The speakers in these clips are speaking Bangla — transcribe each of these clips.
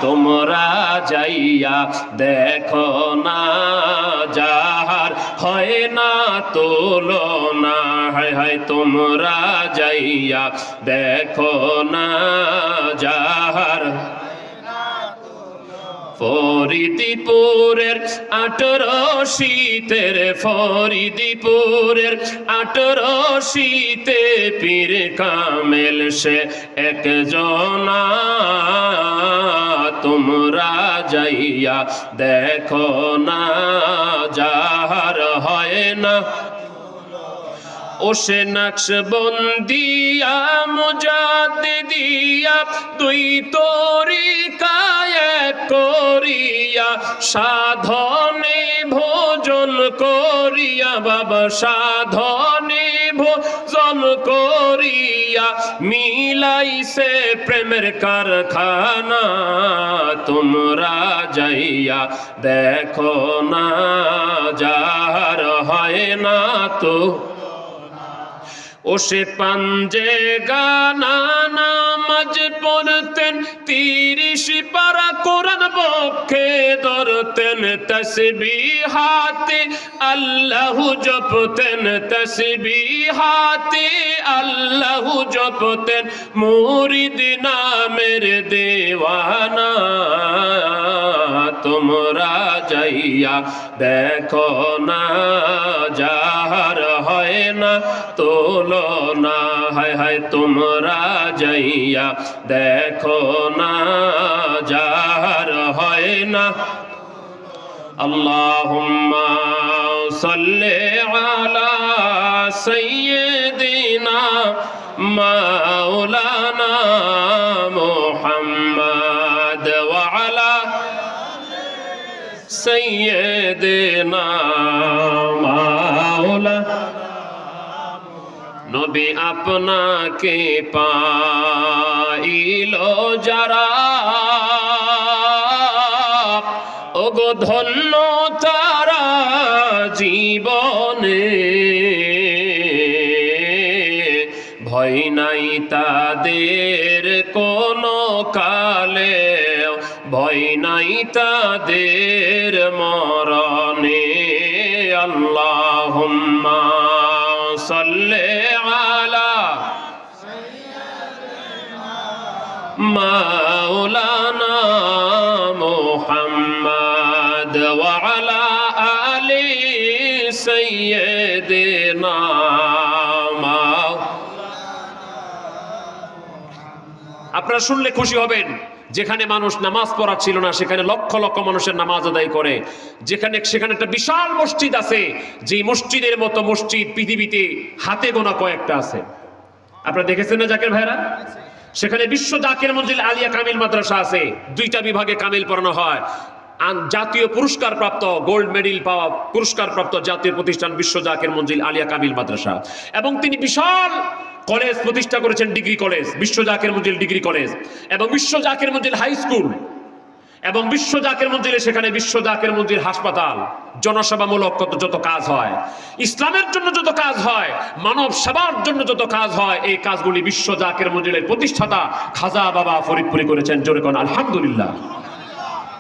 তোমরা যাইয়া দেখো না যাহার হয় না তুলনা। হায় হায় তোমরা যাইয়া দেখো না যাহার ফরিদপুরের 18 শীতের ফরিদপুরের 18 শীতে পীর কামেল সে একজনা। তোমরা যাইয়া দেখো না যাহার হয় না ও সে নকশবন্দিয়া মুজাদ্দিদিয়া দুই তরিকায় করিয়া সাধনে ভোজন করিয়া বাবা সাধনে ভোজন করিয়া মিলাইছে প্রেমের কারখানা। তোমরা যাইয়া দেখো না যাহার হয় না তো ও সে পাঞ্জে গানা নামাজ পড়তেন 30 পারা কোরআন বক্ষে ধরতেন তসবিহাতে আল্লাহু জপতেন তসবিহাতে আল্লাহু জপতেন মুরিদ নামের দেওয়ানা। তোমরা যাইয়া দেখো না যাহার হয় না তুলনা। হায় হায় তোমরা যাইয়া দেখো না যাহার হয় না। আল্লাহুম্মা সাল্লি আলা সাইয়্যিদিনা মাওলানা মুহাম্মদ ওয়া আলা সাইয়্যিদিনা মাওলানা। নবী আপনাকে পাইল যারা ওগো ধন্য তারা জীবনে ভয় নাই তাদের কোনো কালে ভয় নাই তাদের মরণে। আল্লাহুম্মা সাল্লি আলা মাওলানা মুহাম্মদ ওয়া আলা আলি সাইয়্যিদিনা। আপনারা শুনলে খুশি হবেন, যেখানে মানুষ নামাজ পড়া ছিল না সেখানে লক্ষ লক্ষ মানুষের নামাজ আদায় করে। সেখানে একটা বিশাল মসজিদ আছে, যে মসজিদের মতো মসজিদ পৃথিবীতে হাতে গোনা কয়েকটা আছে। আপনারা দেখেছেন না জাকির ভাইরা? সেখানে বিশ্ব জাকির মঞ্জিল আলিয়া কামিল মাদ্রাসা আছে, 2টা বিভাগে কামিল পড়ানো হয়। জাতীয় পুরস্কার প্রাপ্ত গোল্ড মেডেল পাওয়া পুরস্কার প্রাপ্ত জাতীয় প্রতিষ্ঠান বিশ্ব জাকির মঞ্জিল আলিয়া কামিল মাদ্রাসা। এবং তিনি বিশাল কলেজ প্রতিষ্ঠা করেছেন, ডিগ্রি কলেজ, বিশ্ব জাকির মঞ্জিল ডিগ্রি কলেজ এবং বিশ্ব জাকির মঞ্জিল হাই স্কুল এবং বিশ্ব জাকির মঞ্জিলে সেখানে বিশ্ব জাকির মঞ্জিল হাসপাতাল। জনসেবামূলক যত কাজ হয়, ইসলামের জন্য যত কাজ হয়, মানব সেবার জন্য যত কাজ হয়, এই কাজগুলি বিশ্ব জাকির মঞ্জিলের প্রতিষ্ঠাতা খাজা বাবা ফরিদপুরি করেছেন। জোরে কোন আলহামদুলিল্লাহ।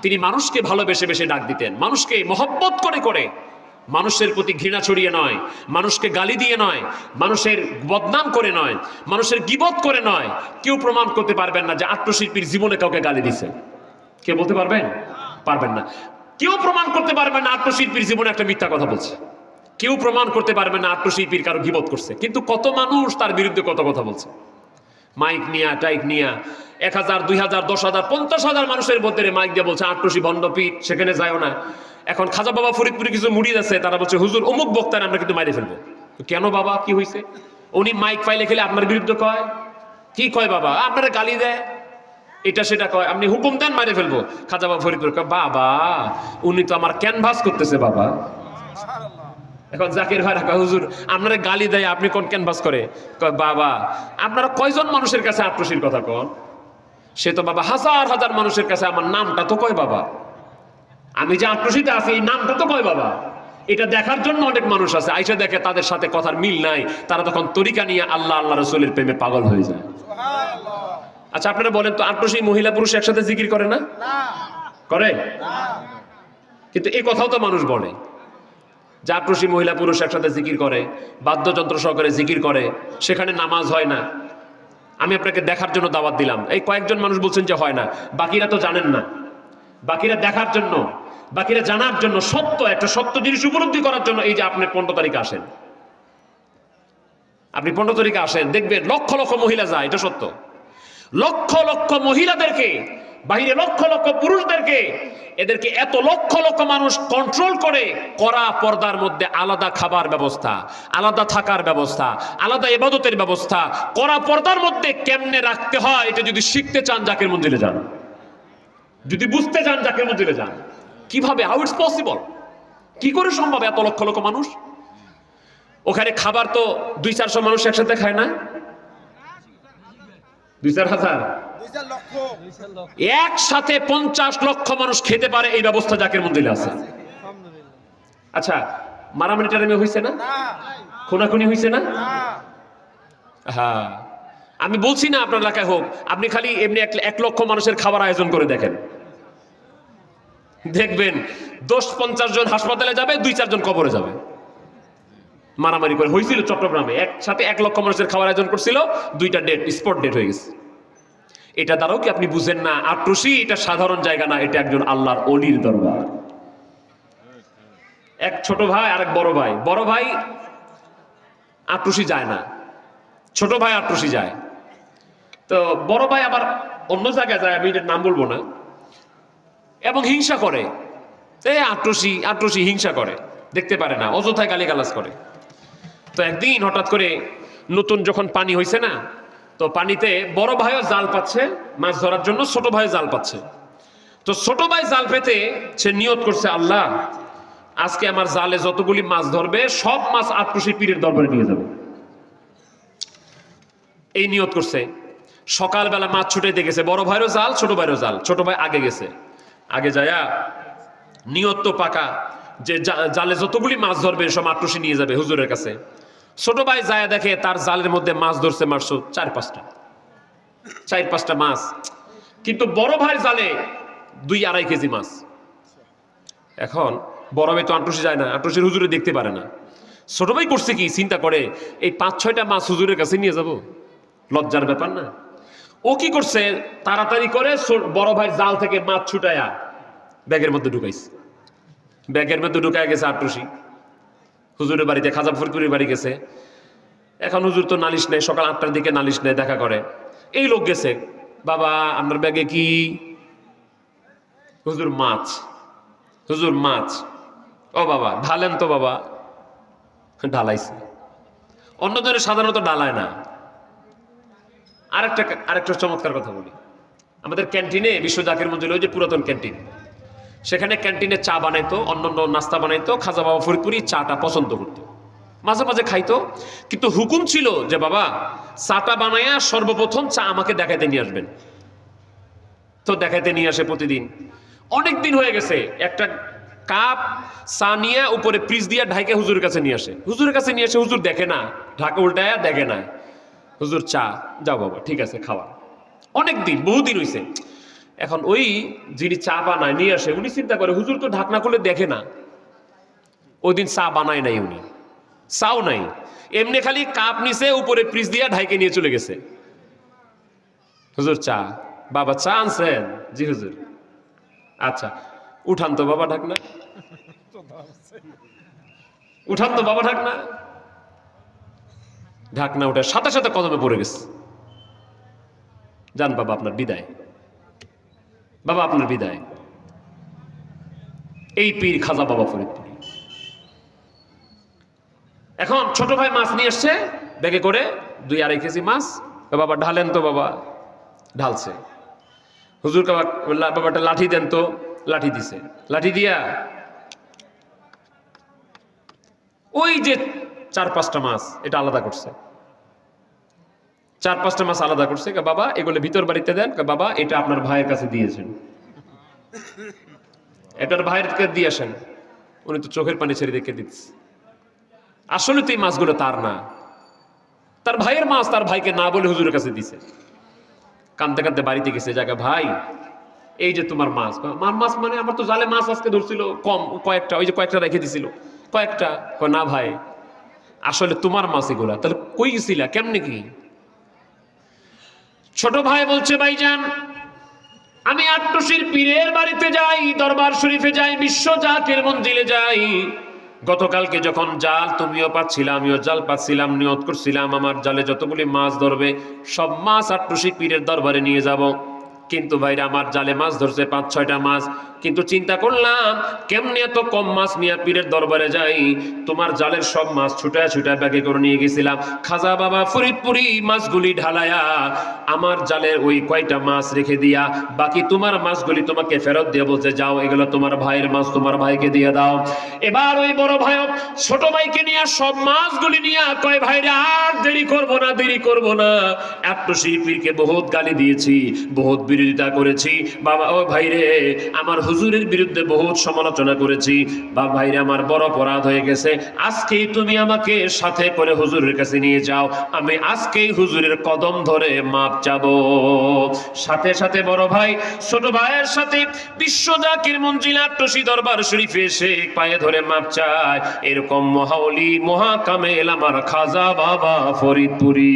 তিনি মানুষকে ভালোবেসে বেসে ডাক দিতেন, মানুষকে মহব্বত করে করে, মানুষের প্রতি ঘৃণা ছড়িয়ে নয়, মানুষকে গালি দিয়ে নয়, মানুষের বদনাম করে নয়, মানুষের গীবত করে নয়। কেউ প্রমাণ করতে পারবেন না যে আত্মশিল্পীর জীবনে কাউকে গালি দিছে। কে বলতে পারবেন? পারবেন না। কেউ প্রমাণ করতে পারবেন না আত্মশিল্পীর জীবনে একটা মিথ্যা কথা বলছে। কেউ প্রমাণ করতে পারবেন না আত্মশিল্পীর কারো গীবত করছে। কিন্তু কত মানুষ তার বিরুদ্ধে কত কথা বলছে, মাইক নিয়া টাইক নিয়া 1000 2000 10,000 50,000 মানুষের মধ্যে মাইক দিয়ে বলছে আট্রসি ভণ্ডপীঠ, সেখানে যায়ও না। এখন খাজা বাবা ফরিদপুরে কিছু মুরিদ আছে, তারা বলছে হুজুর অমুক বক্তার আমরা কিন্তু মাইরে ফেলবো। কেন বাবা, কি হয়েছে? উনি মাইক পাইলে খেলে আপনার বিরুদ্ধে কয়। কি কয় বাবা? আপনারা গালি দেয়, এটা সেটা কয়, আপনি হুকুম দেন মাইরে ফেলবো। খাজা বাবা ফরিদপুর কয় বাবা উনি তো আমার ক্যানভাস করতেছে বাবা। এখন জাকির ভাই রাখা হুজুর আপনারা গালি দেয়, আপনি কোন ক্যানভাস করে? কয় বাবা আপনারা কয়জন মানুষের কাছে আট্রসির কথা কন? সে তো বাবা হাজার হাজার মানুষের কাছে আমার নামটা তো কয় বাবা, আমি যে আট্রসিতে আছি এই নামটা তো কয় বাবা। এটা দেখার জন্য অনেক মানুষ আছে, আইসা দেখে তাদের সাথে কথার মিল নাই, তারা তখন তরিকা নিয়ে আল্লাহ আল্লাহ রসুলের প্রেমে পাগল হয়ে যায়। আচ্ছা আপনারা বলেন তো, আট্রসি মহিলা পুরুষ একসাথে জিকির করে না? করে? কিন্তু এই কথাও তো মানুষ বলে যে আট্রসি মহিলা পুরুষ একসাথে জিকির করে, বাদ্যযন্ত্র সহকারে জিকির করে, সেখানে নামাজ হয় না। আমি আপনাকে দেখার জন্য দাওয়াত দিলাম, এই কয়েকজন মানুষ বলছেন যে হয় না, বাকিরা তো জানেন না। বাকিরা দেখার জন্য, বাকিরা জানার জন্য, একটা সত্য জিনিস উপলব্ধি করার জন্য এই যে আপনি 15 তারিখে আসেন, আপনি 15 তারিখে আসেন, দেখবেন লক্ষ লক্ষ মহিলা যায়, এটা সত্য। লক্ষ লক্ষ মহিলাদেরকে, বাহিরে লক্ষ লক্ষ পুরুষদেরকে, এদেরকে এত লক্ষ লক্ষ মানুষ কন্ট্রোল করে, কড়া পর্দার মধ্যে আলাদা খাবার ব্যবস্থা, আলাদা থাকার ব্যবস্থা, আলাদা ইবাদতের ব্যবস্থা, কড়া পর্দার মধ্যে কেমনে রাখতে হয়, এটা যদি শিখতে চান জাকির মঞ্জিলে যান, যদি বুঝতে চান জাকির মঞ্জিলে যান। কিভাবে, হাউ ইটস পসিবল, কি করে সম্ভব এত লক্ষ লক্ষ মানুষ? ওখানে খাবার তো 200-400 মানুষ একসাথে খায় না, 2-4 হাজার, একসাথে 50 লক্ষ মানুষ খেতে পারে, এই ব্যবস্থা জাকির মঞ্জিলে আছে। আচ্ছা, মারামারি টারামি হয়েছে না? খুনাখুনি হয়েছে না? হ্যাঁ, আমি বলছি না আপনার এলাকায় হোক, আপনি খালি এমনি 1 লক্ষ মানুষের খাবার আয়োজন করে দেখেন, দেখবেন 10-50 জন হাসপাতালে যাবে, 2-4 জন কবরে যাবে। মারামারি করে হয়েছিল চট্টগ্রামে, একসাথে 1 লক্ষ মানুষের খাবার আয়োজন করছিল, 2টা ডেট, স্পট ডেট হয়ে গেছে। এটা দ্বারাও কি আপনি বুঝেন না আট্রসি এটা সাধারণ জায়গা না, এটা একজন আল্লাহর অলির দরবার। এক ছোট ভাই আর এক বড় ভাই, বড় ভাই আট্রসি যায় না, ছোট ভাই আট্রসি যায়। তো বড় ভাই আবার অন্য জায়গায় যায়, আমি এটার নাম বলবো না, এবং হিংসা করে, আট্রসি আট্রসি হিংসা করে, দেখতে পারে না, অযথায় গালিগালাজ করে। তো একদিন হঠাৎ করে নতুন যখন পানি হয়েছে না, তো পানিতে বড় ভাইও জাল পাচ্ছে মাছ ধরার জন্য, ছোট ভাই জাল পাচ্ছে। তো ছোট ভাই জাল পেতে সে নিয়ত করছে, আল্লাহ আজকে আমার জালে যতগুলি মাছ ধরবে সব মাছ আট্রসি পীরের দরবারে নিয়ে যাবে, এই নিয়ত করছে। সকালবেলা মাছ ছুটাইতে গেছে, বড় ভাইরও জাল, ছোট ভাইরও জাল। ছোট ভাই আগে গেছে, আগে যায়া নিয়ত তো পাকা যে জালে যতগুলি মাছ ধরবে সব আট্রসি নিয়ে যাবে হুজুরের কাছে। ছোট ভাই যায় দেখে তার জালের মধ্যে মাছ ধরছে মারছো 4-5টা মাছ, কিন্তু বড় ভাই জালে 2-2.5 কেজি মাছ। এখন বড় ভাই তো আট্রসি যায় না, আট্রসির হুজুরে দেখতে পারে না। ছোট ভাই করছে কি, চিন্তা করে এই 5-6টা মাছ হুজুরের কাছে নিয়ে যাব, লজ্জার ব্যাপার না? ও কি করছে, তাড়াতাড়ি করে বড় ভাই জাল থেকে মাছ ছুটায়া ব্যাগের মধ্যে ঢুকাইছে। ব্যাগের মধ্যে ঢুকায় গেছে আট্রসি হুজুরের বাড়িতে, খাজা ফরিদপুরের বাড়ি গেছে। এখন হুজুর তো নালিশ নেই, সকাল 8টার দিকে নালিশ নেই, দেখা করে। এই লোক গেছে, বাবা আপনার ব্যাগে কি? হুজুর মাছ, হুজুর মাছ। ও বাবা ঢালেন তো বাবা, ঢালাইছে। অন্যদের সাধারণত ডালায় না। আরেকটা চমৎকার কথা বলি, আমাদের ক্যান্টিনে বিশ্ব জাকির মঞ্জিল, ওই যে পুরাতন ক্যান্টিন, সেখানে ক্যান্টিনে চা বানাইতো, অন্যান্য নাস্তা বানাইতো। খাজা বাবা ফরিদপুরি চাটা পছন্দ করতো, মাঝে মাঝে খাইতো, কিন্তু হুকুম ছিল যে বাবা চাটা বানাইয়া সর্বপ্রথম চা আমাকে দেখাইতে নিয়ে আসবেন। তো দেখাইতে নিয়ে আসে প্রতিদিন। অনেক দিন হয়ে গেছে, একটা কাপ চা নিয়ে উপরে ফ্রিজ দিয়ে ঢাইকে হুজুরের কাছে নিয়ে আসে। হুজুরের কাছে নিয়ে আসে, হুজুর দেখে না, ঢাকা উল্টায়া দেখে না। হুজুর চা, যাও বাবা ঠিক আছে খাওয়া। অনেক দিন, বহুদিন হয়েছে। এখন ওই যিনি চা বানায় নিয়ে আসে, উনি চিন্তা করে হুজুর তো ঢাকনা খুলে দেখে না। ওই দিন চা বানায় নাই, উনি চাও নাই, এমনি খালি কাপ নিচে উপরে ফ্রিজ দিয়ে ঢাইকে নিয়ে চলে গেছে। হুজুর চা, বাবা চা আনছেন? জি হুজুর। আচ্ছা উঠান তো বাবা ঢাকনা, উঠান তো বাবা ঢাকনা। ঢাকনা উঠে সাথে সাথে কদমে পড়ে গেছে। যান বাবা আপনার বিদায়, বাবা আপনার বিদায়। এই পীর খাজা বাবা ফরিদপুরি। এখন ছোট ভাই মাছ নিয়ে এসছে ব্যাগে করে, 2-2.5 কেজি মাছ। বাবা ঢালেন তো বাবা, ঢালছে। হুজুর বাবাটা লাঠি দেন তো, লাঠি দিছে। লাঠি দিয়া ওই যে 4-5টা মাছ এটা আলাদা করছে, 4-5টা মাছ আলাদা করছে। বাবা এগুলো ভিতর বাড়িতে দেন। বাবা এটা আপনার ভাইয়ের কাছে দিয়েছেন, এটার ভাইয়ের কাছে দিয়ে আসেন। উনি তো চোখের পানি ছেড়ে রেখে দিচ্ছে। আসলে তো এই মাছগুলো তার না, তার ভাইয়ের মাছ, তার ভাইকে না বলে হুজুরের কাছে দিছে। কাঁদতে কাঁদতে বাড়িতে গেছে, জায়গা ভাই এই যে তোমার মাছ। মাছ মানে আমার তো জালে মাছ আজকে ধরছিল কম কয়েকটা, ওই যে কয়েকটা রেখে দিছিল কয়েকটা। না ভাই আসলে তোমার মাছ এগুলা। তাহলে কই গেছিলা, কেমনে কি? ছোট ভাই বলছে ভাইজান আমি আট্টশির পীরের বাড়িতে যাই, দরবার শরীফে যাই, বিশ্ব জাকের মঞ্জিলে যাই। গতকালকে যখন জাল তুমিও পাচ্ছিলাম, আমিও জাল পাচ্ছিলাম, নিয়ত করছিলাম আমার জালে যতগুলি মাছ ধরবে সব মাছ আট্টশি পীরের দরবারে নিয়ে যাব। কিন্তু ভাইরা আমার জালে মাছ ধরছে 5-6টা মাছ, কিন্তু চিন্তা করলাম কেমনে এত কম মাছ নিয়ে পীরের দরবারে যাই। তোমার জালের সব মাছ ছুটা ছুটা ব্যাগে করে নিয়ে গেছিলাম। খাজা বাবা ফরিদপুরি মাছগুলি ঢালায়া আমার জালের ওই কয়টা মাছ রেখে দিয়া বাকি তোমার মাছগুলি তোমাকে ফেরত দিয়ে বলছে যাও এগুলো তোমার ভাইয়ের মাছ, তোমার ভাইকে দিয়ে দাও। এবার ওই বড় ভাই ছোট ভাইকে নিয়ে সব মাছগুলি নিয়ে কয় ভাইরা আর দেরি করব না, দেরি করব না। আট্টশি পীরকে বহুত গালি দিয়েছি, বহুত বিরোধিতা করেছি বাবা। ও ভাইরে আমার হুজুরের বিরুদ্ধে বহুত সমালোচনা করেছি বা ভাইরে আমার বড় অপরাধ হয়ে গেছে। আজকেই তুমি আমাকে সাথে করে হুজুরের কাছে নিয়ে যাও, আমি আজকেই হুজুরের কদম ধরে মাপ চাবো। সাথে সাথে বড় ভাই ছোট ভাইয়ের সাথে বিশ্ব জাকির মঞ্জিল আট্টশি দরবার শরীফে এসে পায়ে ধরে মাপ চায়। এরকম মহাওলি মহাকামেল আমার খাজা বাবা ফরিদপুরি।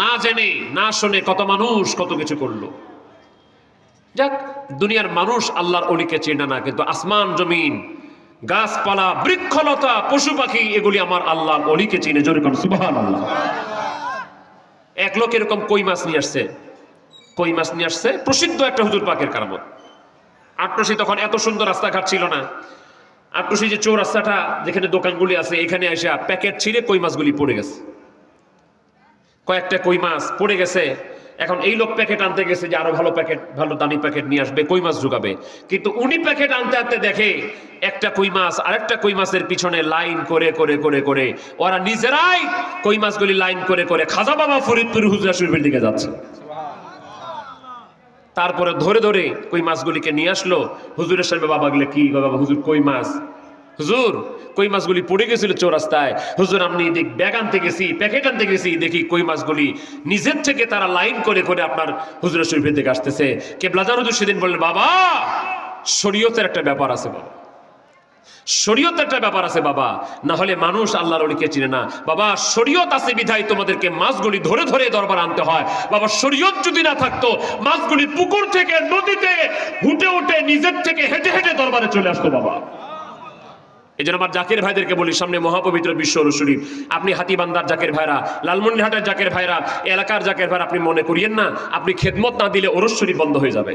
না জেনে না শুনে কত মানুষ কত কিছু করলো। যাক, দুনিয়ার মানুষ আল্লাহর অলিকে চেনে না, কিন্তু আসমান জমিন গাছপালা বৃক্ষলতা পশু পাখি এগুলি আমার আল্লাহর অলিকে চিনে। জোরে কোন সুবহানাল্লাহ। এক লোক এরকম কই মাছ নিয়ে আসছে, কই মাছ নিয়ে আসছে, প্রসিদ্ধ একটা হুজুর পাকের কারামত। আট্টশি তখন এত সুন্দর রাস্তাঘাট ছিল না। আট্টশি যে চৌরাস্তাটা যেখানে দোকানগুলি আছে এখানে এসে প্যাকেট ছিঁড়ে কই মাছগুলি পড়ে গেছে, কয়েকটা কই মাছ পড়ে গেছে। এখন এই লোক প্যাকেট আনতে গেছে যে আরো ভালো প্যাকেট, ভালো দামি প্যাকেট নিয়ে আসবে, কই মাছ ঢুকাবে। কিন্তু উনি প্যাকেট আনতে আনতে দেখে একটা কই মাছ আরেকটা কই মাছের পিছনে লাইন করে করে করে করে ওরা নিজেরাই কই মাছগুলি লাইন করে করে খাজা বাবা ফরিদপুর হুজুর শরীফের দিকে যাচ্ছে। তারপরে ধরে ধরে কই মাছগুলিকে নিয়ে আসলো হুজুরের সামনে। বাবা গেলে কি বাবা, হুজুর কই মাছ, হুজুর কই মাছগুলি পড়ে গেছিল চৌরাস্তায়। হুজুর আপনি ব্যাগ আনতে গেছি, প্যাকেট আনতে গেছি, দেখি কই মাছগুলি নিজের থেকে তারা লাইন করে করে আপনার হুজুরের শরীফের দিকে আসতেছে। কেবলাদার হুজুর সেদিন বললেন বাবা শরীয়তের একটা ব্যাপার আছে বাবা, শরীয়ত একটা ব্যাপার আছে বাবা, না হলে মানুষ আল্লাহর ওলিকে চিনে না বাবা। শরীয়ত আছে বিধায় তোমাদেরকে মাছগুলি ধরে ধরে দরবার আনতে হয় বাবা। শরীয়ত যদি না থাকতো মাছগুলি পুকুর থেকে নদীতে হুটে উঠে নিজের থেকে হেঁটে হেঁটে দরবারে চলে আসতো বাবা। এই জন্য আমার জাকির ভাইদেরকে বলি, সামনে মহাপবিত্র বিশ্ব শরীফ, আপনি হাতিবান্দার জাকির ভাইরা, লালমনিরহাটের জাকির ভাইরা, এলাকার জাকির ভাইরা, আপনি মনে করিয়েন না আপনি খেদমত না দিলে ওরস শরীফ বন্ধ হয়ে যাবে।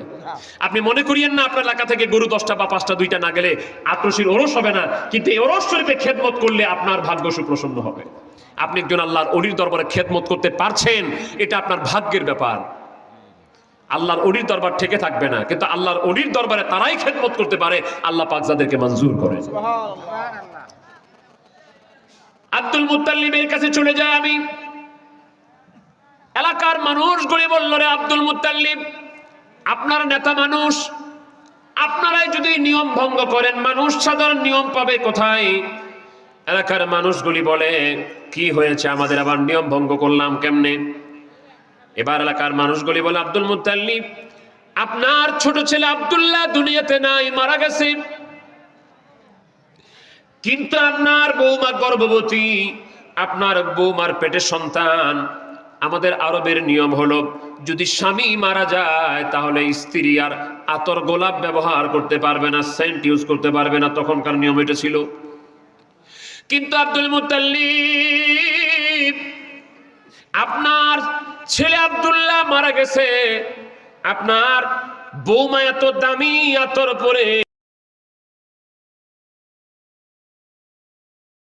আপনি মনে করিয়েন না আপনার এলাকা থেকে গরু 10টা বা 5টা 2টা না গেলে আট্টশির ওরস হবে না, কিন্তু এই ওরস শরীফে খেদমত করলে আপনার ভাগ্য সুপ্রসন্ন হবে। আপনি একজন আল্লাহর অলির দরবারে খেদমত করতে পারছেন, এটা আপনার ভাগ্যের ব্যাপার। আল্লাহর অলির দরবার থেকে থাকবে না, কিন্তু আল্লাহর অলির দরবারে তারাই খেদমত করতে পারে আল্লাহ পাক যাদেরকে মঞ্জুর করে। আব্দুল মুত্তালিবের কাছে চলে যায় আমি। এলাকার মানুষগুলি বলল রে আব্দুল মুত্তালিব আপনার নেতা মানুষ, আপনারাই যদি নিয়ম ভঙ্গ করেন মানুষ সাধারণ নিয়ম পাবে কোথায়? এলাকার মানুষগুলি বলে কি হয়েছে, আমাদের আবার নিয়ম ভঙ্গ করলাম কেমনে? এবার এলাকার মানুষগুলি বলে আব্দুল মুত্তালিব আপনার ছোট ছেলে আব্দুল্লাহ দুনিয়াতে নাই, মারা গেছে, কিন্তু আপনার বৌমা গর্ভবতী, আপনার বৌমার পেটে সন্তান। আমাদের আরবের নিয়ম হলো যদি স্বামী মারা যায় তাহলে স্ত্রী আর আতর গোলাপ ব্যবহার করতে পারবে না, সেন্ট ইউজ করতে পারবে না, তখনকার নিয়ম এটা ছিল। কিন্তু আব্দুল মুত্তালিব আপনার ছেলে আব্দুল্লাহ মারা গেছে, আপনার বৌমা এত দামি আতর পরে